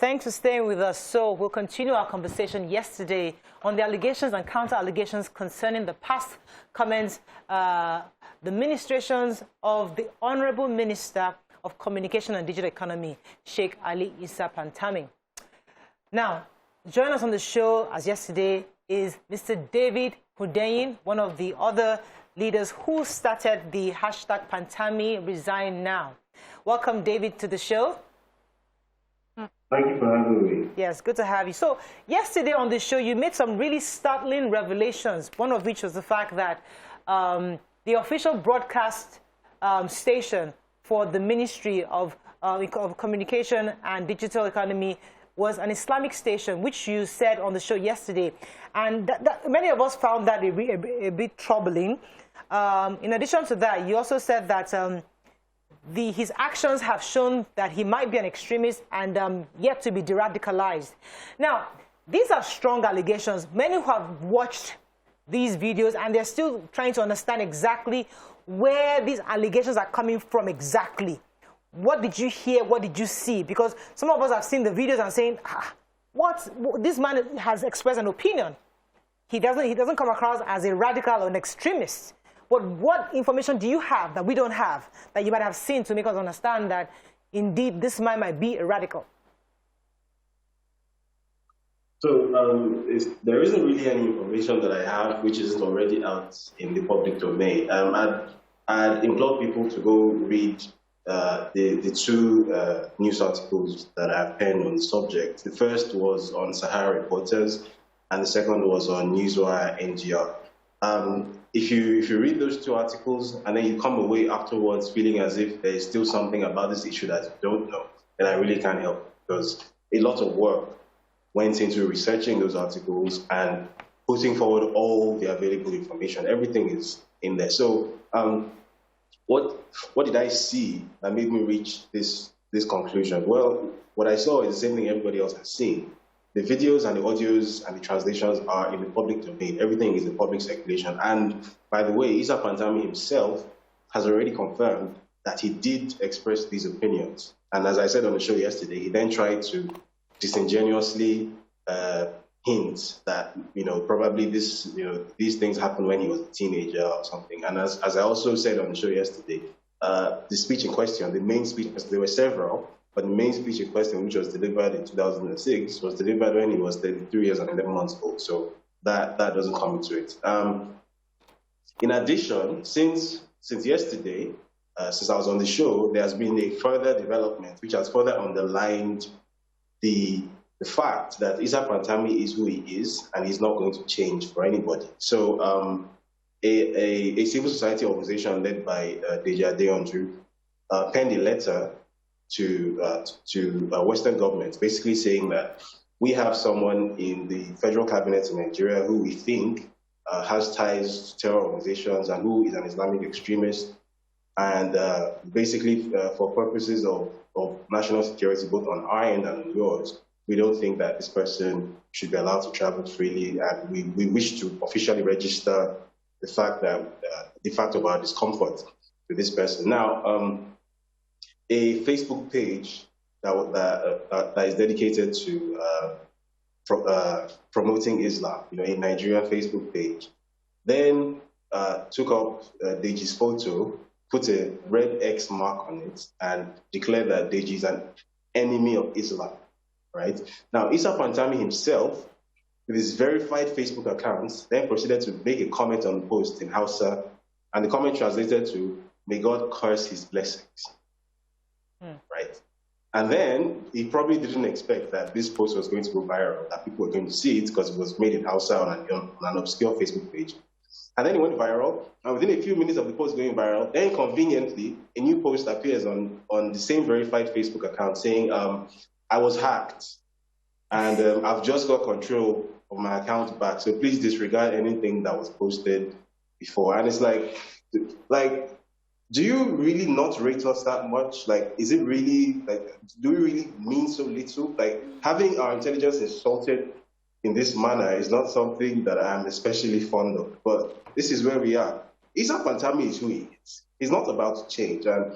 Thanks for staying with us. So we'll continue our conversation yesterday on the allegations and counter-allegations concerning the past comments, the ministrations of the Honorable Minister of Communication and Digital Economy, Sheikh Ali Issa Pantami. Now, join us on the show as yesterday is Mr. David Hudeyin, one of the other leaders who started the hashtag Pantami Resign Now. Welcome, David, to the show. Thank you for having me. Yes, good to have you. So yesterday on the show, you made some really startling revelations, one of which was the fact that the official broadcast station for the Ministry of Communication and Digital Economy was an Islamic station, which you said on the show yesterday. And many of us found that a bit troubling. In addition to that, you also said that his actions have shown that he might be an extremist and yet to be de-radicalized. Now, these are strong allegations. Many who have watched these videos and they're still trying to understand exactly where these allegations are coming from exactly. What did you hear? What did you see? Because some of us have seen the videos and saying, this man has expressed an opinion. He doesn't come across as a radical or an extremist. But what information do you have that we don't have, that you might have seen to make us understand that, indeed, this man might be a radical? So there isn't really any information that I have which isn't already out in the public domain. I'd implore people to go read the two news articles that I've penned on the subject. The first was on Sahara Reporters, and the second was on Newswire NGR. If you read those two articles and then you come away afterwards feeling as if there is still something about this issue that you don't know, then I really can't help, because a lot of work went into researching those articles and putting forward all the available information. Everything is in there. So what did I see that made me reach this conclusion? Well, what I saw is the same thing everybody else has seen. The videos and the audios and the translations are in the public domain. Everything is in public circulation. And by the way, Issa Pantami himself has already confirmed that he did express these opinions. And as I said on the show yesterday, he then tried to disingenuously hint that, probably these things happened when he was a teenager or something. And as I also said on the show yesterday, the speech in question, the main speech, there were several, but the main speech in question, which was delivered in 2006, was delivered when he was 33 years and 11 months old. So that doesn't come into it. In addition, since yesterday, since I was on the show, there has been a further development which has further underlined the fact that Issa Pantami is who he is, and he's not going to change for anybody. So a civil society organization led by Deji Adeyanju penned a letter to Western governments, basically saying that we have someone in the federal cabinet in Nigeria who we think has ties to terror organizations and who is an Islamic extremist. And basically, for purposes of national security, both on our end and on yours, we don't think that this person should be allowed to travel freely. And we wish to officially register the fact of our discomfort with this person. Now, a Facebook page that is dedicated to promoting Islam, a Nigerian Facebook page, then took up Deji's photo, put a red X mark on it, and declared that Deji is an enemy of Islam, right? Now, Issa Pantami himself, with his verified Facebook accounts, then proceeded to make a comment on the post in Hausa, and the comment translated to, "May God curse his blessings." Right? And then he probably didn't expect that this post was going to go viral, that people were going to see it because it was made in Hausa on an obscure Facebook page. And then it went viral, and within a few minutes of the post going viral, then conveniently, a new post appears on the same verified Facebook account saying, "I was hacked, and I've just got control of my account back, so please disregard anything that was posted before." And it's like, do you really not rate us that much? Like, is it really, do we really mean so little? Like, having our intelligence insulted in this manner is not something that I'm especially fond of, but this is where we are. Issa Pantami is who he is. He's not about to change. And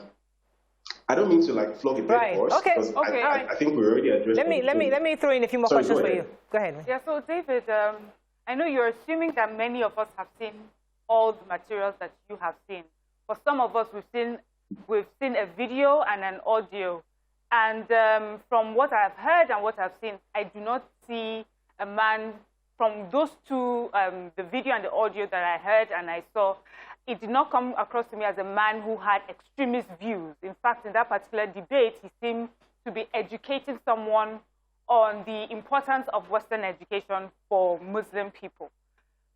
I don't mean to like flog a dead horse. Okay. Because Okay. I think we already addressed. Let me throw in a few more questions for you. Go ahead. Yeah. So David, I know you're assuming that many of us have seen all the materials that you have seen. For some of us, we've seen a video and an audio. And from what I've heard and what I've seen, I do not see a man from those two, the video and the audio that I heard and I saw. It did not come across to me as a man who had extremist views. In fact, in that particular debate, he seemed to be educating someone on the importance of Western education for Muslim people.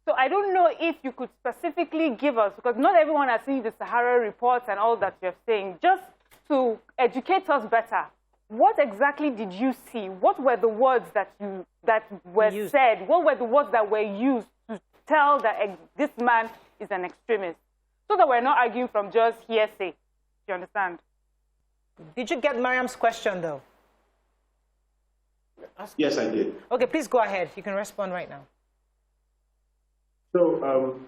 So I don't know if you could specifically give us, because not everyone has seen the Sahara reports and all that you're saying, just to educate us better. What exactly did you see? What were the words that were said? What were the words that were used to tell that this man is an extremist? So that we're not arguing from just hearsay. Do you understand? Did you get Mariam's question, though? Yes, I did. Okay, please go ahead. You can respond right now. So,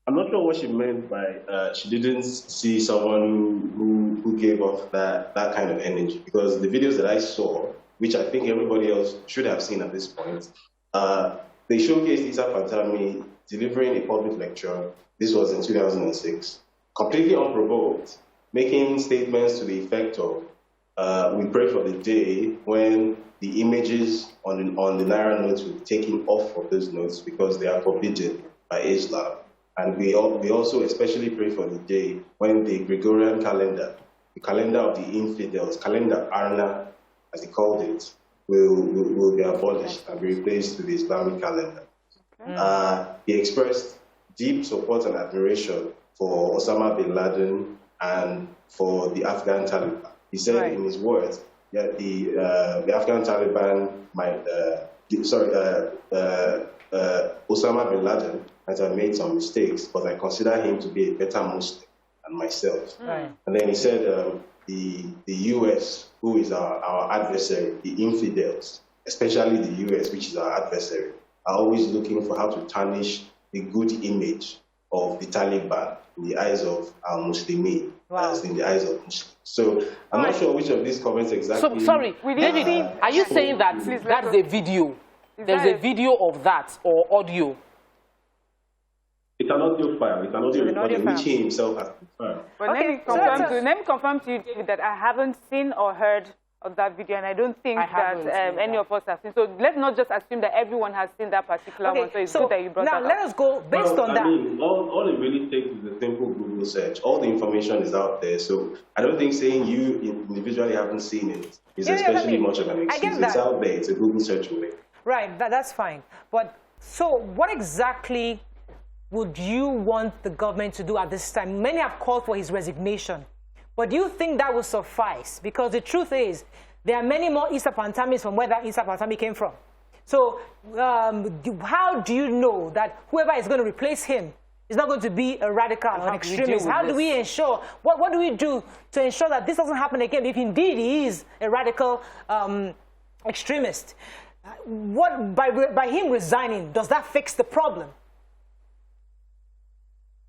I'm not sure what she meant by she didn't see someone who gave off that kind of energy, because the videos that I saw, which I think everybody else should have seen at this point, they showcased Isa Pantami delivering a public lecture. This was in 2006, completely unprovoked, making statements to the effect of, we pray for the day when the images on the Naira notes will be taken off of those notes because they are forbidden by Islam. And we also especially pray for the day when the Gregorian calendar, the calendar of the infidels, calendar Arna, as he called it, will be abolished and be replaced with the Islamic calendar. He expressed deep support and admiration for Osama bin Laden and for the Afghan Taliban. He said in his words that the Afghan Taliban Osama bin Laden might have made some mistakes, but I consider him to be a better Muslim than myself. And then he said the US, who is our adversary, the infidels, especially the US, which is our adversary, are always looking for how to tarnish the good image of the Taliban in the eyes of our Muslimin, as in the eyes of Muslims. So I'm not sure which of these comments exactly. So, sorry, David, are you saying that that's a video? There's a video of that or audio? It's an audio file. It's an audio recording, which he himself has confirmed. But Okay, let me confirm to you, David, that I haven't seen or heard of that video, and I don't think that any of us have seen. So let's not just assume that everyone has seen that particular one. So it's good that you brought that up. Now, let us go based on that. I mean, all it really takes is a simple Google search. All the information is out there. So I don't think saying you individually haven't seen it is especially much of an excuse. It's out there. It's a Google search away. Right, that's fine. But so what exactly would you want the government to do at this time? Many have called for his resignation. But do you think that will suffice? Because the truth is, there are many more Isa Pantamis from where that Isa Pantami came from. So how do you know that whoever is going to replace him is not going to be a radical or an extremist? How do we ensure, what do we do to ensure that this doesn't happen again if indeed he is a radical extremist? By him resigning, does that fix the problem?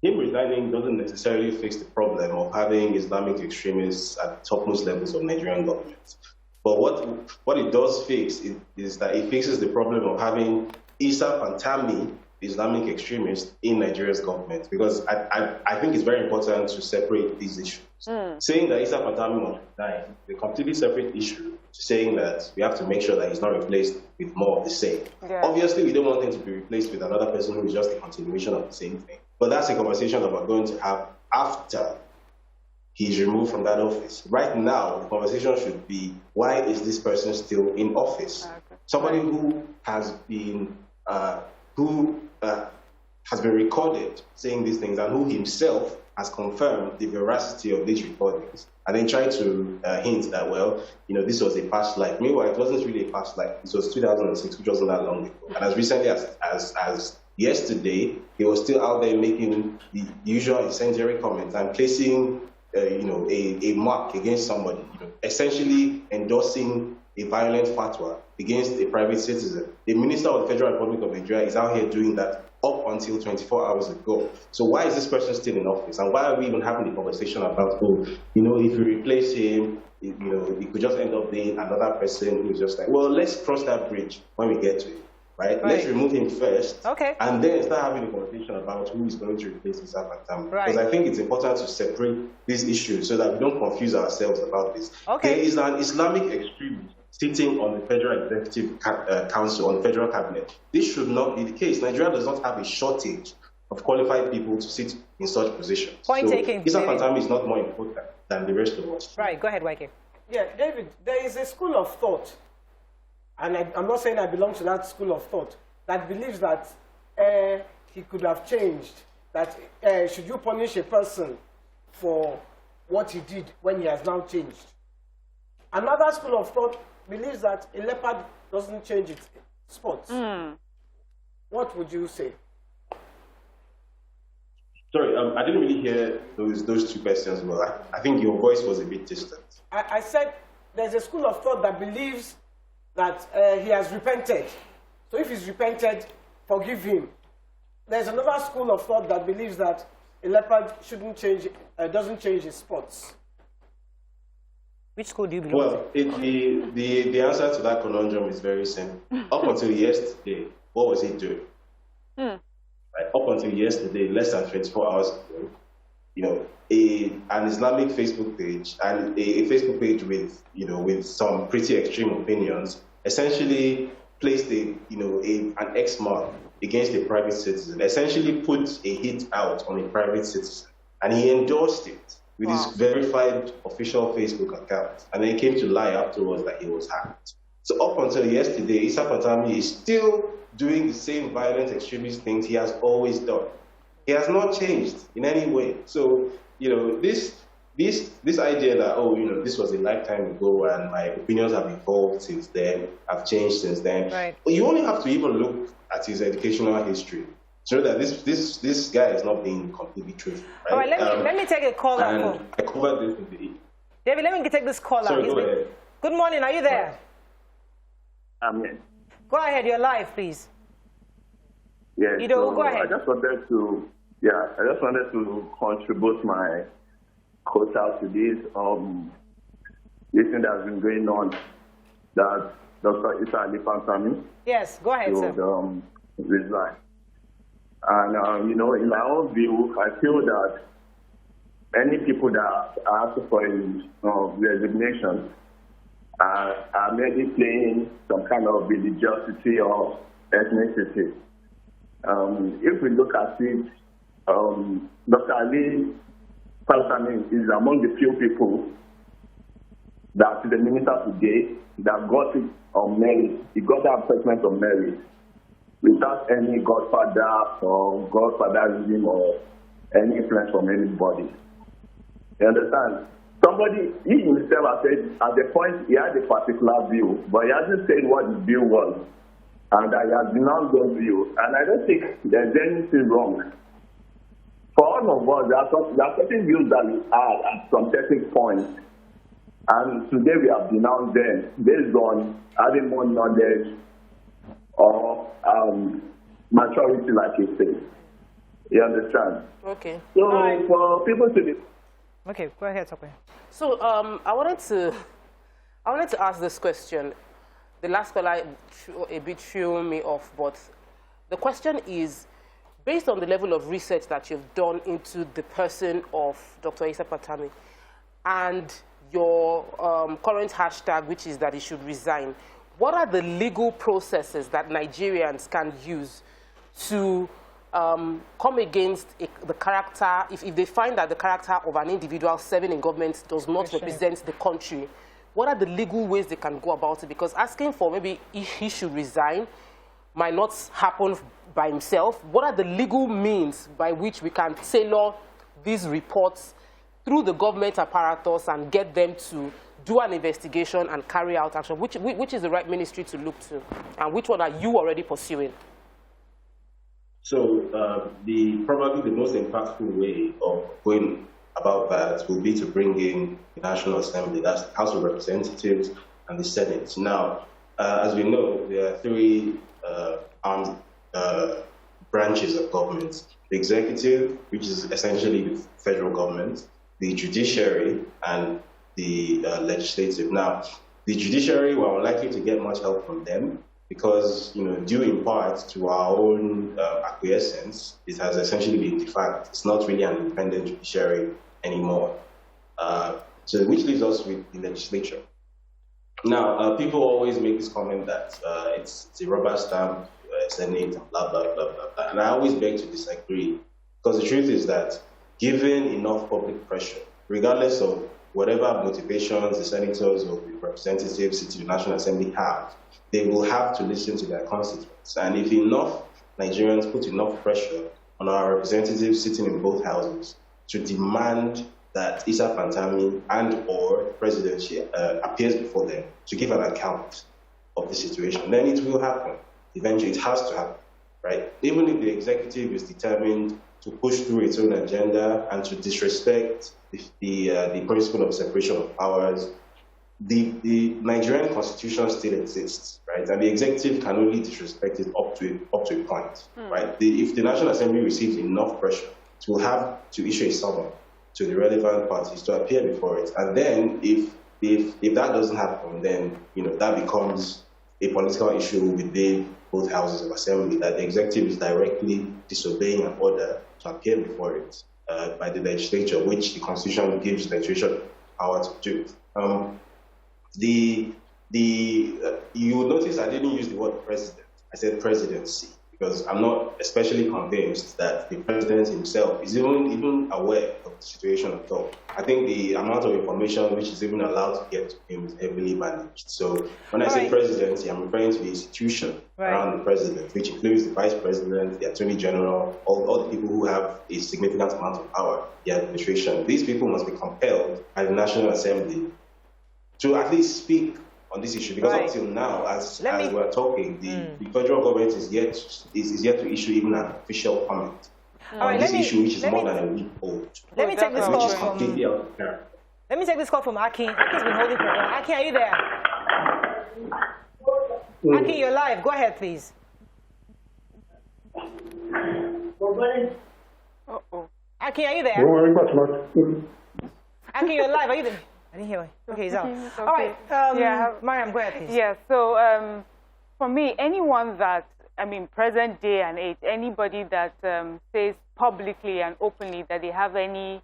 Him resigning doesn't necessarily fix the problem of having Islamic extremists at topmost levels of Nigerian government. But what it does fix is that it fixes the problem of having Isa Pantami, the Islamic extremist, in Nigeria's government. Because I think it's very important to separate these issues. Saying that Isa Pantami must resign is a completely separate issue to saying that we have to make sure that he's not replaced with more of the same. Yeah. Obviously, we don't want him to be replaced with another person who is just a continuation of the same thing. But that's a conversation that we're going to have after he's removed from that office. Right now, the conversation should be, why is this person still in office? Somebody who has been recorded saying these things and who himself has confirmed the veracity of these recordings, and then try to hint that, well, this was a past life. Meanwhile, it wasn't really a past life. This was 2006, which wasn't that long ago. And as recently as yesterday, he was still out there making the usual incendiary comments and placing, a mark against somebody, essentially endorsing a violent fatwa against a private citizen. The Minister of the Federal Republic of Nigeria is out here doing that up until 24 hours ago. So why is this person still in office? And why are we even having a conversation about, oh, you know, if you replace him, you know, it could just end up being another person who's just like, well, let's cross that bridge when we get to it, right? Let's remove him first, and then start having a conversation about who is going to replace his Pantami. Because I think it's important to separate these issues so that we don't confuse ourselves about this. There is an Islamic extremist sitting on the Federal Executive Council, on the Federal Cabinet. This should not be the case. Nigeria does not have a shortage of qualified people to sit in such positions. Point taken. Isa Pantami is not more important than the rest of us. Right, go ahead, YK. Yeah, David, there is a school of thought, and I'm not saying I belong to that school of thought, that believes that he could have changed, that should you punish a person for what he did when he has now changed. Another school of thought believes that a leopard doesn't change its spots. What would you say? Sorry, I didn't really hear those two questions well. I think your voice was a bit distant. I said there's a school of thought that believes that he has repented. So if he's repented, forgive him. There's another school of thought that believes that a leopard doesn't change his spots. Which school do you belong to? Well, the answer to that conundrum is very simple. Up until yesterday, what was he doing? Right, up until yesterday, less than 24 hours ago, you know, an Islamic Facebook page and a Facebook page with, you know, with some pretty extreme opinions, essentially placed an X mark against a private citizen, essentially put a hit out on a private citizen, and he endorsed it with his verified official Facebook account, and then came to lie afterwards that he was hacked. So up until yesterday, Isa Pantami is still doing the same violent extremist things he has always done. He has not changed in any way. So, you know, this idea that, oh, you know, this was a lifetime ago and my opinions have evolved since then, have changed since then. Right. Well, you only have to even look at his educational history to know that this guy is not being completely truthful. Right? All right, let me take a call. And I covered this in the... David, let me take this call. Sorry, go ahead. Good morning, are you there? Amen. Go ahead, you're live, please. Yes. You know, so go ahead. I just wanted to contribute my quota to this thing that has been going on, that Dr. Isa Pantami Yes, go ahead, sir. Resign. And you know, in my own view, I feel that any people that are asking for his resignation are merely playing some kind of religiosity or ethnicity. If we look at it, Dr. Ali Pantami is among the few people that the minister today that got it on merit. He got that appointment on merit without any godfather or godfatherism or any influence from anybody. You understand? Somebody, he himself has said, at the point he had a particular view, but he hasn't said what his view was. And I have denounced those views. And I don't think there's anything wrong. For all of us, there are certain views that we had at some certain points. And today we have denounced them based on having more knowledge or maturity, like you say. You understand? Okay. So for people to be... Okay, go ahead, Tokwe. So I wanted to ask this question. The last caller a bit threw me off, but the question is, based on the level of research that you've done into the person of Dr. Isa Pantami and your current hashtag, which is that he should resign, what are the legal processes that Nigerians can use to come against the character, if they find that the character of an individual serving in government does not represent the country? What are the legal ways they can go about it? Because asking for maybe he should resign might not happen by himself. What are the legal means by which we can tailor these reports through the government apparatus and get them to do an investigation and carry out action? Which is the right ministry to look to? And which one are you already pursuing? So probably the most impactful way of going about that will be to bring in the National Assembly, that's the House of Representatives and the Senate. Now, as we know, there are three armed branches of government: the executive, which is essentially the federal government, the judiciary, and the legislative. Now, the judiciary, we're unlikely to get much help from them because, due in part to our own acquiescence, it has essentially been defunct. It's not really an independent judiciary anymore. So which leaves us with the legislature. Now, people always make this comment that it's a rubber stamp, Senate, and blah, blah, blah, blah, blah. And I always beg to disagree, because the truth is that given enough public pressure, regardless of whatever motivations the senators or the representatives sitting in the National Assembly have, they will have to listen to their constituents. And if enough Nigerians put enough pressure on our representatives sitting in both houses to demand that Issa Pantami and or presidency appears before them to give an account of the situation, then it will happen. Eventually, it has to happen, right? Even if the executive is determined to push through its own agenda and to disrespect the principle of separation of powers, the Nigerian constitution still exists, right? And the executive can only disrespect it up to a point, right? If the National Assembly receives enough pressure, it will have to issue a summons to the relevant parties to appear before it. And then if that doesn't happen, then that becomes a political issue within both houses of assembly, that the executive is directly disobeying an order to appear before it by the legislature, which the constitution gives the legislature power to do. You will notice I didn't use the word president. I said presidency, because I'm not especially convinced that the president himself is even aware of the situation at all. I think the amount of information which is even allowed to get to him is heavily managed. So when I say presidency, I'm referring to the institution around the president, which includes the vice president, the attorney general, all the people who have a significant amount of power, the administration. These people must be compelled by the National Assembly to at least speak on this issue, because up till now, as we're talking, the federal government is yet to issue even an official comment on this issue, which is more than a week old. Let me take this call from. Completely out of character. Let me take this call from Akin. Akin's been holding for a while. Akin, are you there? Akin, you're live. Go ahead, please. Akin, are you there? Akin, you're live. Are you there? I didn't hear you. Okay, he's out. Okay. All right. Mariam, go ahead, please. Yeah, so for me, anyone that, present day and age, anybody that says publicly and openly that they have any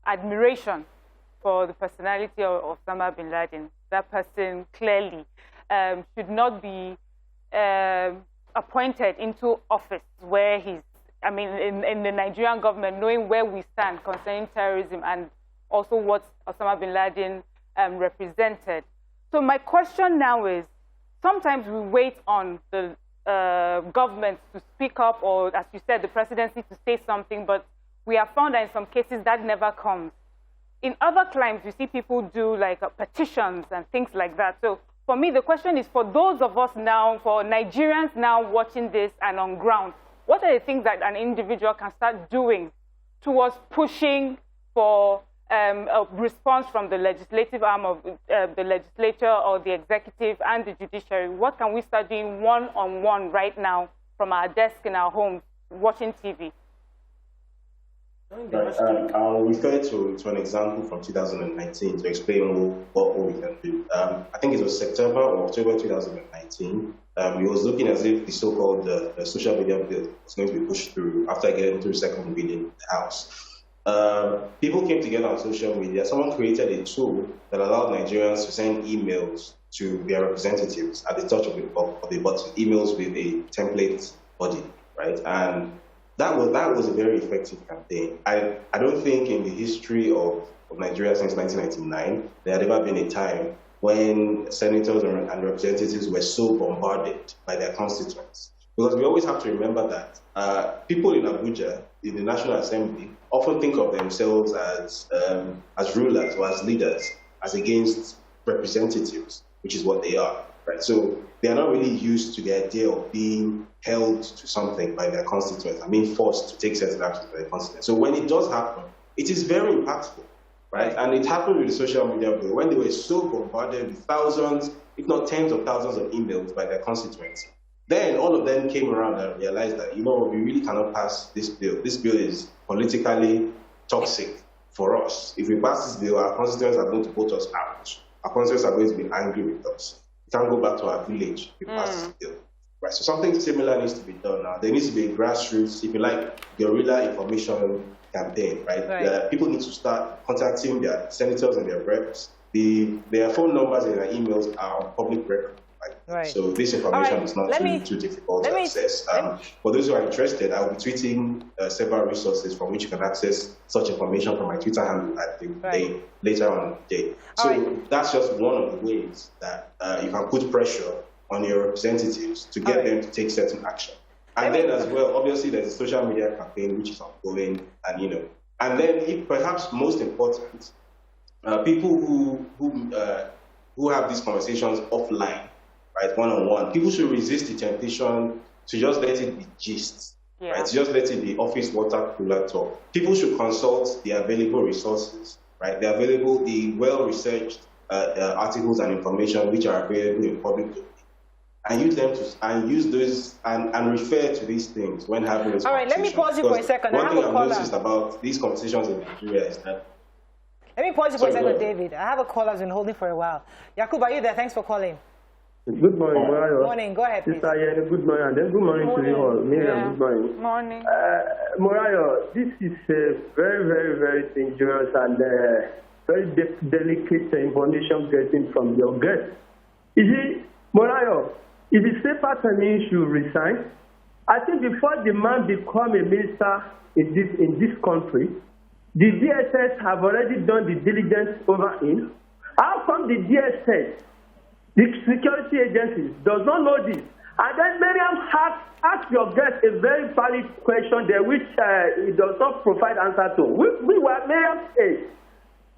admiration for the personality of Osama bin Laden, that person clearly should not be appointed into office where he's, in the Nigerian government, knowing where we stand concerning terrorism and also what Osama bin Laden represented. So my question now is, sometimes we wait on the government to speak up, or as you said, the presidency to say something, but we have found that in some cases that never comes. In other climes, you see people do like petitions and things like that. So for me, the question is for those of us now, for Nigerians now watching this and on ground, what are the things that an individual can start doing towards pushing for a response from the legislative arm of the legislature or the executive and the judiciary? What can we start doing one-on-one right now from our desk in our homes, watching TV? Right. I'll refer to an example from 2019 to explain what we can do. I think it was September or October 2019. It was looking as if the so-called social media bill was going to be pushed through after getting through second reading in the House. People came together on social media. Someone created a tool that allowed Nigerians to send emails to their representatives at the touch of a button, emails with a template body, right? And that was a very effective campaign. I don't think in the history of Nigeria since 1999, there had ever been a time when senators and representatives were so bombarded by their constituents. Because we always have to remember that people in Abuja, in the National Assembly, often think of themselves as rulers or as leaders, as against representatives, which is what they are, right? So they are not really used to the idea of being held to something by their constituents, forced to take certain actions by their constituents. So when it does happen, it is very impactful, right? And it happened with the social media bill when they were so bombarded with thousands, if not tens of thousands of emails by their constituents. Then all of them came around and realized that, you know, we really cannot pass this bill. This bill is politically toxic for us. If we pass this bill, our constituents are going to vote us out. Our constituents are going to be angry with us. We can't go back to our village if we pass this bill. Right, so something similar needs to be done now. There needs to be a grassroots, if you like, guerrilla information campaign, right? People need to start contacting their senators and their reps. Their phone numbers and their emails are on public record. Right? So this information is not too difficult to access. For those who are interested, I will be tweeting several resources from which you can access such information from my Twitter handle at the day, later on the day. So that's just one of the ways that you can put pressure on your representatives to get them to take certain action. And then as well, obviously there's a social media campaign which is ongoing, and you know, and then perhaps most important, people who have these conversations offline, right, one-on-one, people should resist the temptation to just let it be gist, right, to just let it be office water cooler talk. People should consult the available resources, right, the well-researched articles and information which are available in public domain, and use them to use those and refer to these things when having this. All right, let me pause you for a second. One thing I've noticed about these conversations in Nigeria is that. Let me pause you for a second, David. I have a call I've been holding for a while. Yakub, are you there? Thanks for calling. Good morning, Morayo. Good morning. Go ahead, please. Good morning, and then good morning to you all. Miriam, good morning. Morning. Morayo, this is a very, very, very dangerous and very delicate information getting from your guest. You see, Morayo, if you say Pantami should resign, I think before the man become a minister in this country, the DSS have already done the diligence over him. How come the DSS, the security agencies, does not know this? And then Miriam asked your guest a very valid question there, which he does not provide answer to. We were Miriam's age.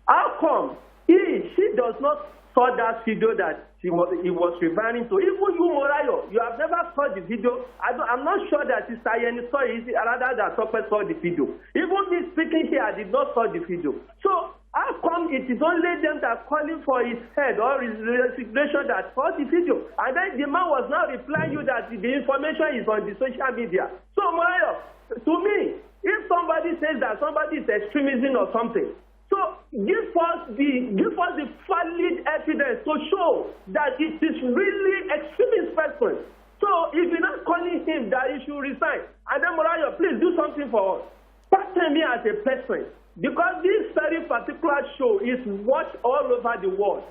How come she does not saw that video that he was referring to? Even you, Morayo, you have never saw the video. I'm not sure that Sister Yeni saw it, rather than Tope saw the video. Even me speaking here, I did not saw the video. So how come it is only them that are calling for his head or his resignation that saw the video? And then the man was now replying you that the information is on the social media. So Morayo, to me, if somebody says that somebody is extremism or something, so give us the valid evidence to show that it is really extremist person. So if you're not calling him that he should resign, and then Morayo, please do something for us. Pantami as a person, because this very particular show is watched all over the world.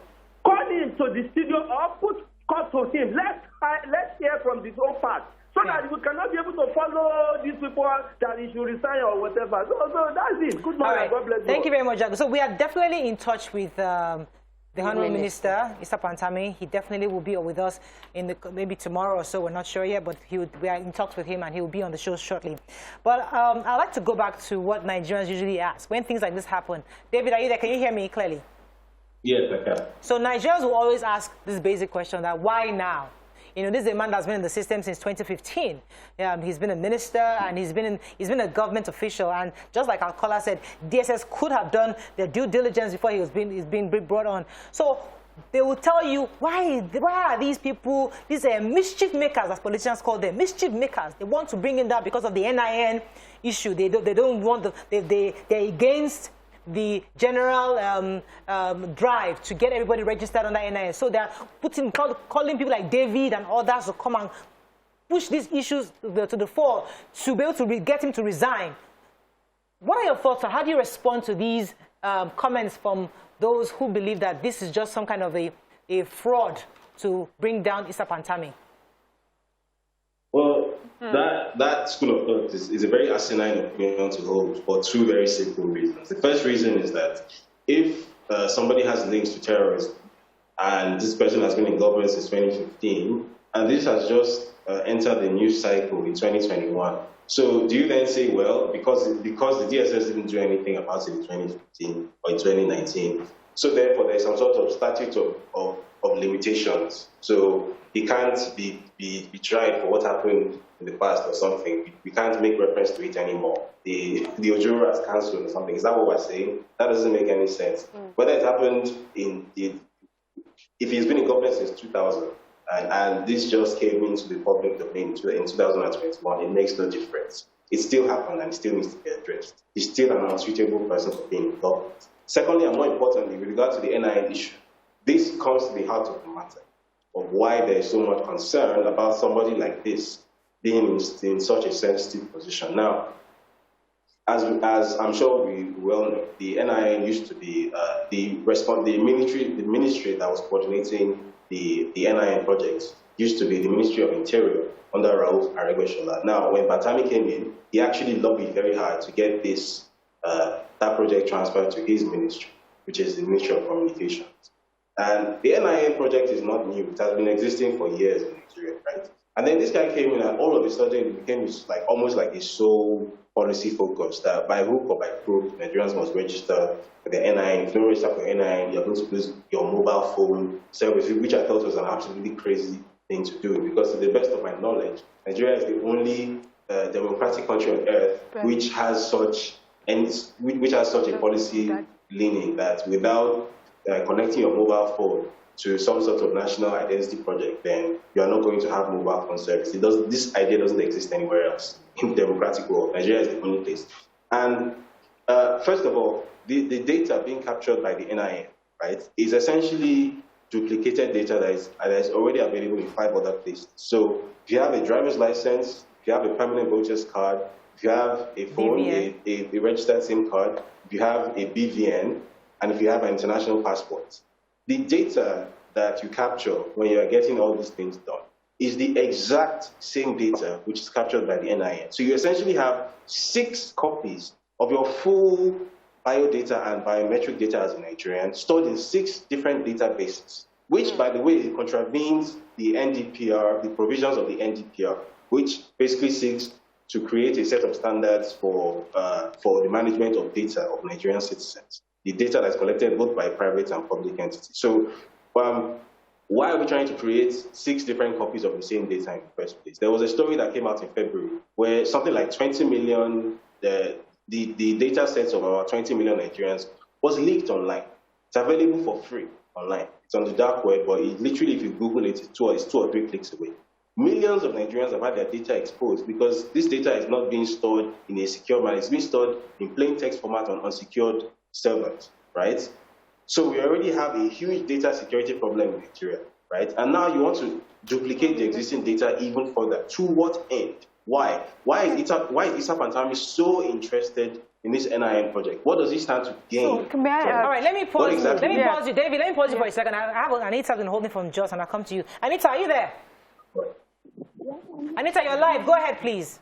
Call him to the studio or put call to him. Let's hear from his own part, so that we cannot be able to follow these people that he should resign or whatever. So that's it. Good morning. Right. God bless you. Thank you very much, Jago. So we are definitely in touch with the Honourable Minister, Mr. Pantami. He definitely will be with us in maybe tomorrow or so. We're not sure yet, but we are in touch with him and he will be on the show shortly. But I'd like to go back to what Nigerians usually ask when things like this happen. David, are you there? Can you hear me clearly? Yes, I can. So Nigerians will always ask this basic question: that why now? You know, this is a man that's been in the system since 2015. He's been a minister and he's been a government official. And just like our caller said, DSS could have done their due diligence before he's being brought on. So they will tell you, why are these people, these mischief makers, as politicians call them, mischief makers. They want to bring him down because of the NIN issue. They don't want they're against the general drive to get everybody registered under NIS. So they're calling people like David and others to come and push these issues to the fore to be able to get him to resign. What are your thoughts on how do you respond to these comments from those who believe that this is just some kind of a fraud to bring down Issa Pantami? Well, that school of thought is a very asinine opinion to hold for two very simple reasons. The first reason is that if somebody has links to terrorism and this person has been in government since 2015 and this has just entered the news cycle in 2021, so do you then say, well, because the DSS didn't do anything about it in 2015 or in 2019, so therefore there's some sort of statute of limitations, so he can't be tried for what happened in the past or something. We can't make reference to it anymore. The Ojoro has cancelled or something. Is that what we're saying? That doesn't make any sense. Whether it happened if he's been in government since 2000 and this just came into the public domain in 2021, it makes no difference. It still happened and it still needs to be addressed. He's still an unsuitable person for being in government. Secondly, and more importantly, with regard to the NIN issue, this comes to the heart of the matter of why there is so much concern about somebody like this being in such a sensitive position. Now, as I'm sure we well know, the NIN used to be the ministry that was coordinating the NIN projects used to be the Ministry of Interior under Rauf Aregbesola. Now, when Pantami came in, he actually lobbied very hard to get this that project transferred to his ministry, which is the Ministry of Communications. And the NIN project is not new; it has been existing for years in Nigeria, right? And then this guy came in, and all of a sudden it became almost like a sole policy focus that by hook or by crook, Nigerians must register for the NIN. If you don't register for NIN, you're going to lose your mobile phone service, which I thought was an absolutely crazy thing to do, because to the best of my knowledge, Nigeria is the only democratic country on earth which has such a policy leaning that without connecting your mobile phone to some sort of national identity project, then you are not going to have mobile phone service. This idea doesn't exist anywhere else in the democratic world. Nigeria is the only place. And first of all, the data being captured by the NIN, right, is essentially duplicated data that is already available in 5 other places. So if you have a driver's license, if you have a permanent voter's card, if you have a phone, a registered SIM card, if you have a BVN, and if you have an international passport, the data that you capture when you are getting all these things done is the exact same data which is captured by the NIN. So you essentially have 6 copies of your full biodata and biometric data as a Nigerian stored in 6 different databases, which, by the way, contravenes the NDPR, the provisions of the NDPR, which basically seeks to create a set of standards for the management of data of Nigerian citizens. The data that's collected both by private and public entities. So why are we trying to create 6 different copies of the same data in the first place? There was a story that came out in February where something like 20 million, the data sets of about 20 million Nigerians was leaked online. It's available for free online. It's on the dark web, but literally, if you Google it, it's 2 or 3 clicks away. Millions of Nigerians have had their data exposed because this data is not being stored in a secure manner. It's being stored in plain text format on unsecured servers, right? So we already have a huge data security problem in Nigeria, right? And now you want to duplicate the existing data even further. To what end? Why? Why is Issa Pantami so interested in this NIN project? What does he stand to gain? All right, let me pause you. Let me pause you, David. Let me pause you for a second. I have Anita been holding from Jos, and I'll come to you. Anita, are you there? Anita, you're live. Go ahead, please.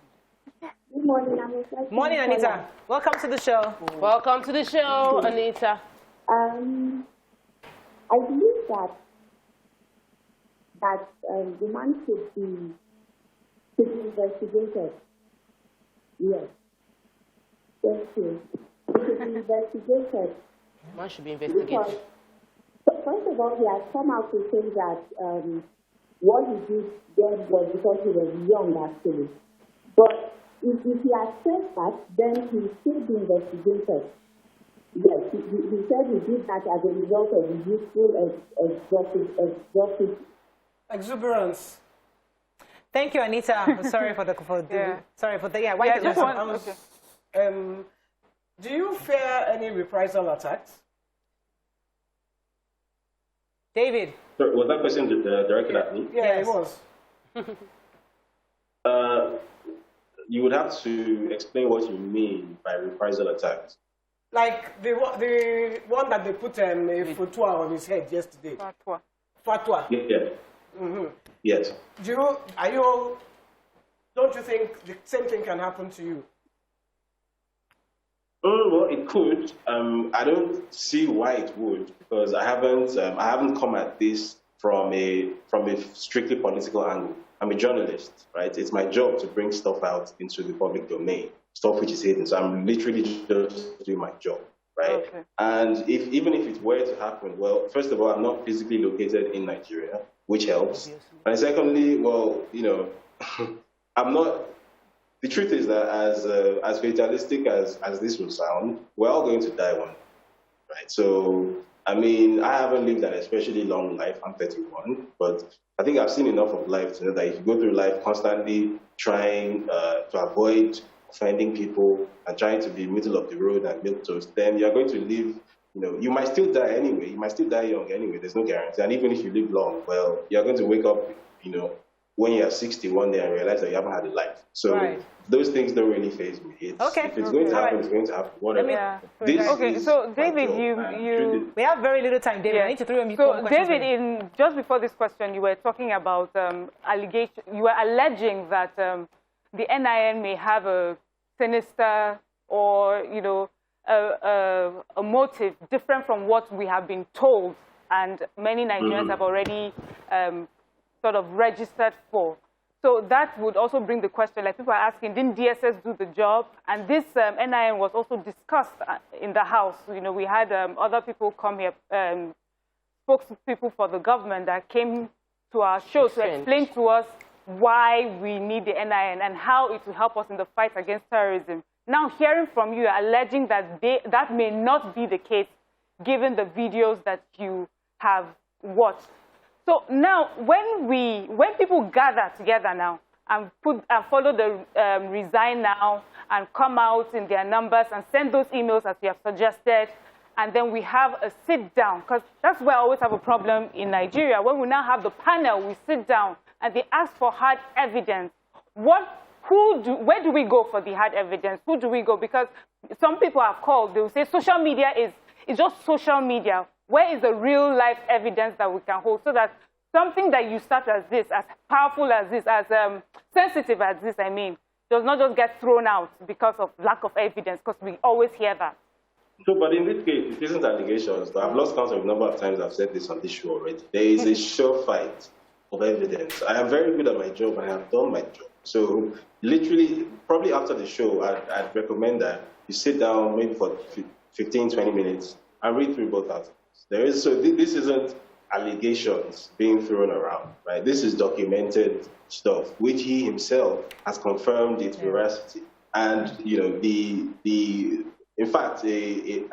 Good morning, Anita. Morning, Anita. Welcome to the show. Welcome to the show, Anita. I believe that the man should be investigated. Yes. Thank you. He should be investigated. Man should be investigated. Because, first of all, he has come out to say that what he did then was because he was young, actually. But if he has said that, then he should be investigated. Yes, he said he did that as a result of his youthful exuberance. Thank you, Anita. Sorry for the do you fear any reprisal attacks? David. So was that question directed at me? Yeah, Yes. it was. You would have to explain what you mean by reprisal attacks. Like the one that they put a fatwa on his head yesterday. Fatwa. Yeah. Mm-hmm. Yes. Don't you think the same thing can happen to you? Well, it could. I don't see why it would, because I haven't come at this from a strictly political angle. I'm a journalist, right? It's my job to bring stuff out into the public domain, stuff which is hidden. So I'm literally just doing my job, right? Okay. And even if it were to happen, well, first of all, I'm not physically located in Nigeria, which helps. And secondly, well, I'm not. The truth is that as fatalistic as this will sound, we're all going to die one day, right? So I mean, I haven't lived an especially long life. I'm 31, but I think I've seen enough of life to know that if you go through life constantly trying to avoid offending people and trying to be middle of the road and milquetoast, then you're going to live, you know, you might still die anyway. You might still die young anyway. There's no guarantee. And even if you live long, well, you're going to wake up, you know, when you're 61 day and realize that you haven't had a life. So those things don't really faze me. If it's going to happen, it's going to happen. Whatever. Okay, so David, we have very little time, David. I need to throw you. So David, just before this question, you were talking about allegation. You were alleging that the NIN may have a sinister or, you know, a motive different from what we have been told, and many Nigerians have already sort of registered for. So that would also bring the question, like people are asking, didn't DSS do the job? And this NIN was also discussed in the House. You know, we had other people come here, spokespeople for the government that came to our show to explain to us why we need the NIN and how it will help us in the fight against terrorism. Now, hearing from you, alleging that that may not be the case, given the videos that you have watched. So now, when people gather together now and follow the Resign Now and come out in their numbers and send those emails as you have suggested, and then we have a sit down, because that's where I always have a problem in Nigeria. When we now have the panel, we sit down and they ask for hard evidence. Where do we go for the hard evidence? Who do we go? Because some people have called, they will say social media is just social media. Where is the real life evidence that we can hold so that something that you start as this, as powerful as this, as sensitive as this, I mean, does not just get thrown out because of lack of evidence, because we always hear that. So, but in this case, it isn't allegations. I've lost count of the number of times I've said this on this show already. There is a sure fight of evidence. I am very good at my job and I have done my job. So literally, probably after the show, I'd recommend that you sit down maybe for 15, 20 minutes and read through both articles. This isn't allegations being thrown around, right? This is documented stuff, which he himself has confirmed its veracity. And, you know, in fact, an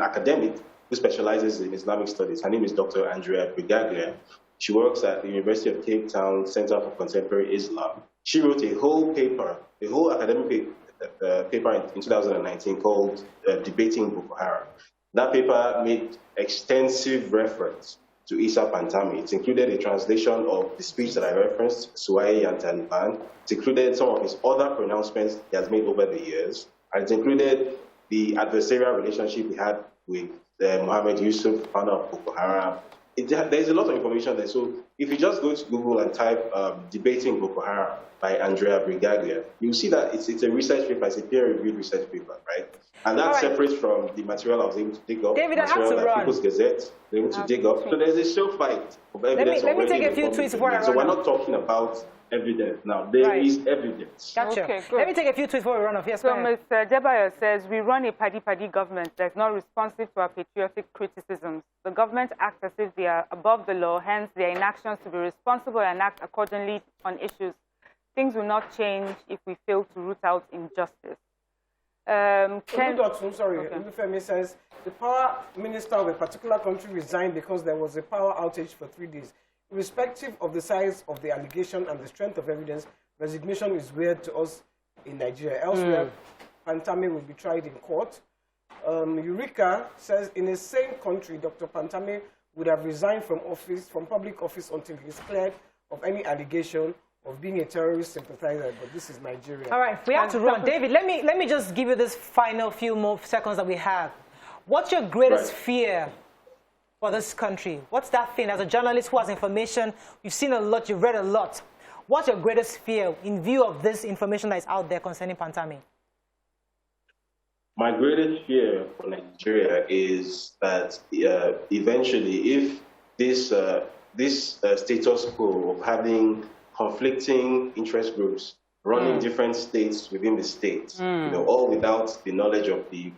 academic who specializes in Islamic studies, her name is Dr. Andrea Brigaglia. She works at the University of Cape Town Center for Contemporary Islam. She wrote a whole paper, a whole academic paper in 2019 called Debating Boko Haram. That paper made extensive reference to Isa Pantami. It included a translation of the speech that I referenced, Swahili and Taliban. It included some of his other pronouncements he has made over the years. And it included the adversarial relationship he had with Mohammed Yusuf, founder of Boko Haram. There's a lot of information there. So if you just go to Google and type Debating Boko Haram by Andrea Brigaglia, you'll see that it's a research paper, it's a peer-reviewed research paper, right? And that's separate from the material I was able to dig up, David, material that People's Gazette they able to dig up. So there's a show fight of evidence. Let me take a few tweets before I run. So we're not talking about evidence now. There is evidence. Gotcha. Okay, let me take a few tweets before we run off. Yes, so Mr. Debayo says, we run a paddy government that's not responsive to our patriotic criticisms. The government acts as if they are above the law, hence their inactions to be responsible and act accordingly on issues. Things will not change if we fail to root out injustice. Olufemi says, the power minister of a particular country resigned because there was a power outage for 3 days. Irrespective of the size of the allegation and the strength of evidence, resignation is weird to us in Nigeria. Elsewhere, Pantami will be tried in court. Eureka says, in a sane country, Dr. Pantami would have resigned from public office until he is cleared of any allegation of being a terrorist sympathizer, but this is Nigeria. All right, we have to run. David, let me just give you this final few more seconds that we have. What's your greatest fear for this country? What's that thing? As a journalist who has information, you've seen a lot, you've read a lot. What's your greatest fear in view of this information that is out there concerning Pantami? My greatest fear for Nigeria is that eventually, if this status quo of having conflicting interest groups running different states within the state, you know, all without the knowledge of the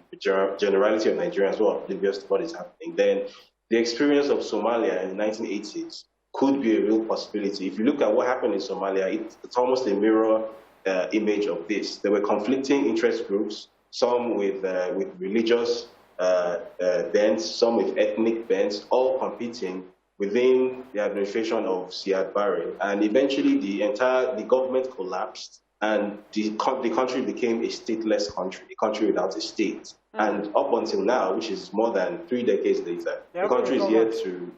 generality of Nigerians who are oblivious to what is happening, then the experience of Somalia in the 1980s could be a real possibility. If you look at what happened in Somalia, it's almost a mirror image of this. There were conflicting interest groups, some with religious bents, some with ethnic bents, all competing within the administration of Siad Barre. And eventually the government collapsed and the country became a stateless country, a country without a state. And up until now, which is more than 3 decades later, the country is yet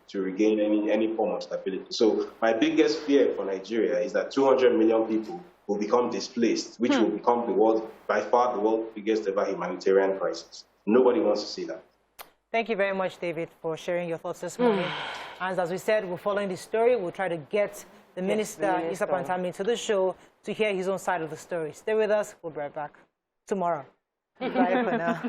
to regain any form of stability. So my biggest fear for Nigeria is that 200 million people will become displaced, which will become by far the world's biggest ever humanitarian crisis. Nobody wants to see that. Thank you very much, David, for sharing your thoughts this morning. And as we said, we're following the story. We'll try to get the Minister, Issa Pantami, to the show to hear his own side of the story. Stay with us. We'll be right back tomorrow. Bye for now.